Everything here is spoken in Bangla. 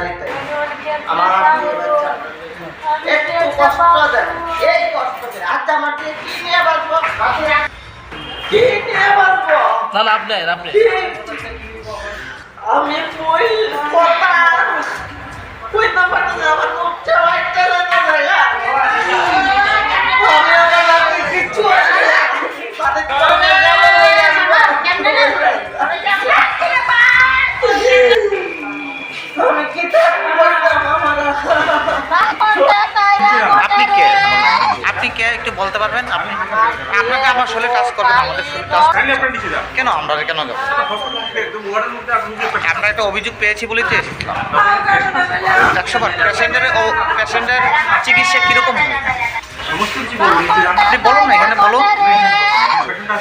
বাড়িতে আমার একটু কষ্ট দেন, এই কষ্ট দেন। আচ্ছা আমার কি নিয়ে বাঁচবো? কি নিয়ে বাঁচবো? তাহলে আপনি আমি কই কথা কইতে পারতেছি, আমার মুখটা বাইটা না জায়গা। আমি আমার কিছু আছে সাথে করে আমি কি বলতাম আমার আপনি কে একটু বলতে পারবেন? আপনি আপনাকে আমার শরীরে টাচ করবেন, আমাদের শরীরে টাচ কেন? আমরা কেন যাবো? আমরা একটা অভিযোগ পেয়েছি বলেই তো এসেছিলাম। 100বার পেশেন্টের চিকিৎসা কিরকম হয় আপনি বলুন না, এখানে বলুন।